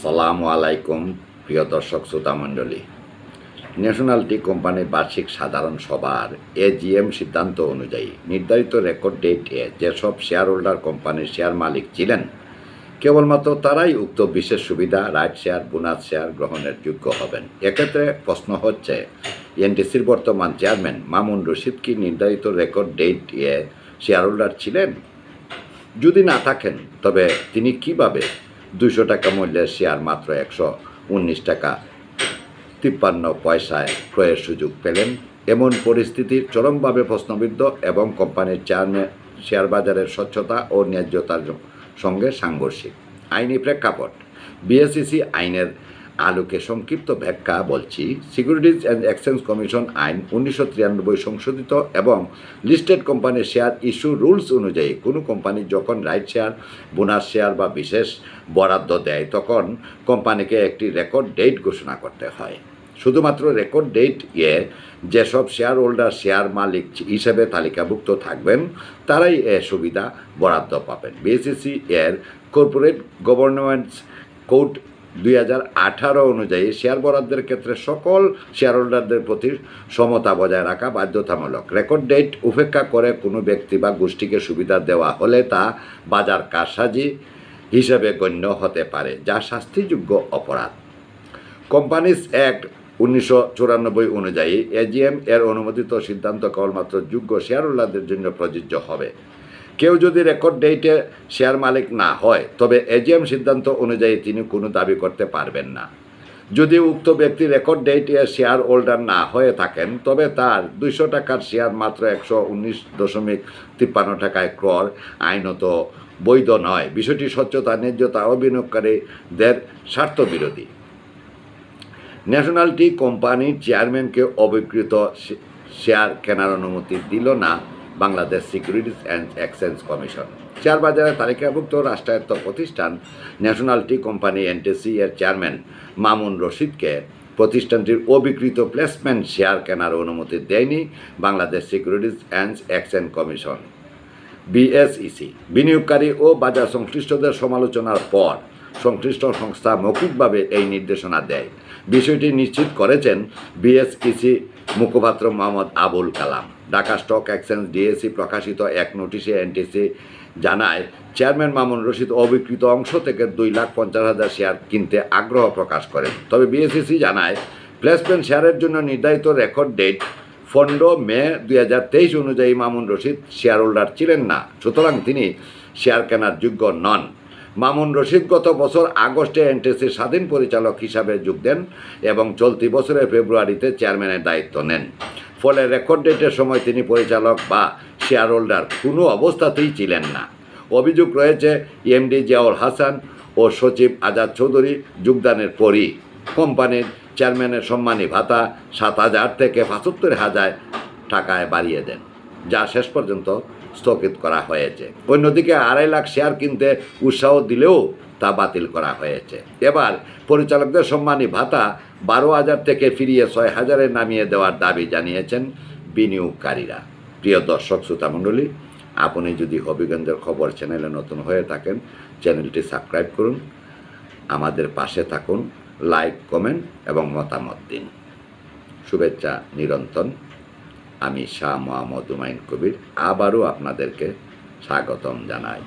আসসালামু আলাইকুম প্রিয় দর্শক শ্রোতা মণ্ডলী। ন্যাশনাল টি কোম্পানির বার্ষিক সাধারণ সভার এজিএম সিদ্ধান্ত অনুযায়ী নির্ধারিত রেকর্ড ডেটে যেসব শেয়ার হোল্ডার কোম্পানির শেয়ার মালিক ছিলেন কেবলমাত্র তারাই উক্ত বিশেষ সুবিধা রাইট শেয়ার বোনাস শেয়ার গ্রহণের যোগ্য হবেন। এক্ষেত্রে প্রশ্ন হচ্ছে, এনটিসির বর্তমান চেয়ারম্যান মামুন রশিদ কি নির্ধারিত রেকর্ড ডেটে শেয়ার হোল্ডার ছিলেন? যদি না থাকেন তবে তিনি কিভাবে 200 টাকা মূল্যের শেয়ার মাত্র 119 টাকা 53 পয়সায় ক্রয়ের সুযোগ পেলেন? এমন পরিস্থিতির চরমভাবে প্রশ্নবিদ্ধ এবং কোম্পানির শেয়ার বাজারের স্বচ্ছতা ও ন্যায্যতার সঙ্গে সাংঘর্ষিক। আইনি প্রেক্ষাপট: বিএসইসি আইনের আলোকে সংক্ষিপ্ত ব্যাখ্যা বলছি। সিকিউরিটিজ অ্যান্ড এক্সচেঞ্জ কমিশন আইন 1993 সংশোধিত এবং লিস্টেড কোম্পানির শেয়ার ইস্যু রুলস অনুযায়ী কোনো কোম্পানি যখন রাইট শেয়ার, বোনাস শেয়ার বা বিশেষ বরাদ্দ দেয় তখন কোম্পানিকে একটি রেকর্ড ডেট ঘোষণা করতে হয়। শুধুমাত্র রেকর্ড ডেট যেসব শেয়ার হোল্ডার শেয়ার মালিক হিসেবে তালিকাভুক্ত থাকবেন তারাই এ সুবিধা বরাদ্দ পাবেন। বিএসইসি এর কর্পোরেট গভর্নেন্স কোড 2018 অনুযায়ী শেয়ার বরাদ্দের ক্ষেত্রে সকল শেয়ার হোল্ডারদের প্রতি সমতা বজায় রাখা বাধ্যতামূলক। রেকর্ড ডেট উপেক্ষা করে কোনো ব্যক্তি বা গোষ্ঠীকে সুবিধা দেওয়া হলে তা বাজার কারসাজি হিসেবে গণ্য হতে পারে, যা শাস্তিযোগ্য অপরাধ। কোম্পানিজ অ্যাক্ট 1994 অনুযায়ী এজিএম এর অনুমোদিত সিদ্ধান্ত কেবলমাত্র যোগ্য শেয়ার হোল্ডারদের জন্য প্রযোজ্য হবে। কেউ যদি রেকর্ড ডেটে শেয়ার মালিক না হয় তবে এজিএম সিদ্ধান্ত অনুযায়ী তিনি কোনো দাবি করতে পারবেন না। যদি উক্ত ব্যক্তি রেকর্ড ডেটে শেয়ার হোল্ডার না হয়ে থাকেন তবে তার 200 টাকার শেয়ার মাত্র 119.53 টাকায় ক্রয় আইনত বৈধ নয়। বিষয়টি স্বচ্ছতা, ন্যায্যতা ও বিনিয়োগকারীদের স্বার্থবিরোধী। ন্যাশনাল টি কোম্পানির চেয়ারম্যানকে অবিকৃত শেয়ার কেনার অনুমতি দিল না Bangladesh securities and exchange commission. Share বাজারে তালিকাভুক্ত রাষ্ট্রায়ত্ত প্রতিষ্ঠান ন্যাশনাল টি কোম্পানি এনটিসি এর চেয়ারম্যান মামুন রশিদকে প্রতিষ্ঠানটির অবিকৃত প্লেসমেন্ট শেয়ার কেনার অনুমতি দেয়নি Bangladesh securities and exchange commission BSEC. বিনিয়োগকারী ও বাজার সংশ্লিষ্টদের সমালোচনার পর সংশ্লিষ্ট সংস্থা মৌখিকভাবে এই নির্দেশনা দেয়। বিষয়টি নিশ্চিত করেছেন বিএসইসি মুখপাত্র Mohammad Abul Kalam. Dhaka stock exchange DAC প্রকাশিত এক নোটিশে এনটিসি জানায়, চেয়ারম্যান মামুন রশিদ অবিকৃত অংশ থেকে 2,50,000 শেয়ার কিনতে আগ্রহ প্রকাশ করেন। তবে বিএসইসি জানায়, প্লেসমেন্ট শেয়ারের জন্য নির্ধারিত রেকর্ড ডেট 15 মে 2023 অনুযায়ী মামুন রশিদ শেয়ার হোল্ডার ছিলেন না, সুতরাং তিনি শেয়ার কেনার যোগ্য নন। মামুন রশিদ গত বছর আগস্টে এনটিসির স্বাধীন পরিচালক হিসাবে যোগ দেন এবং চলতি বছরের ফেব্রুয়ারিতে চেয়ারম্যানের দায়িত্ব নেন। ফলে রেকর্ড ডেটের সময় তিনি পরিচালক বা শেয়ার হোল্ডার কোনো অবস্থাতেই ছিলেন না। অভিযোগ রয়েছে, এমডি জিয়াউল হাসান ও সচিব আজাদ চৌধুরী যোগদানের পরই কোম্পানির চেয়ারম্যানের সম্মানী ভাতা 7,000 থেকে 75,000 টাকায় বাড়িয়ে দেন, যা শেষ পর্যন্ত স্থগিত করা হয়েছে। অন্যদিকে 2.5 লাখ শেয়ার কিনতে উৎসাহ দিলেও তা বাতিল করা হয়েছে। এবার পরিচালকদের সম্মানী ভাতা 12,000 থেকে ফিরিয়ে 6,000-এ নামিয়ে দেওয়ার দাবি জানিয়েছেন বিনিয়োগকারীরা। প্রিয় দর্শক শ্রোতা মণ্ডলী, আপনি যদি হবিগঞ্জের খবর চ্যানেলে নতুন হয়ে থাকেন চ্যানেলটি সাবস্ক্রাইব করুন, আমাদের পাশে থাকুন, লাইক, কমেন্ট এবং মতামত দিন। শুভেচ্ছা নিরন্তন। আমি শাহ মোহাম্মদ হুমায়ুন কবির আবারও আপনাদেরকে স্বাগতম জানাই।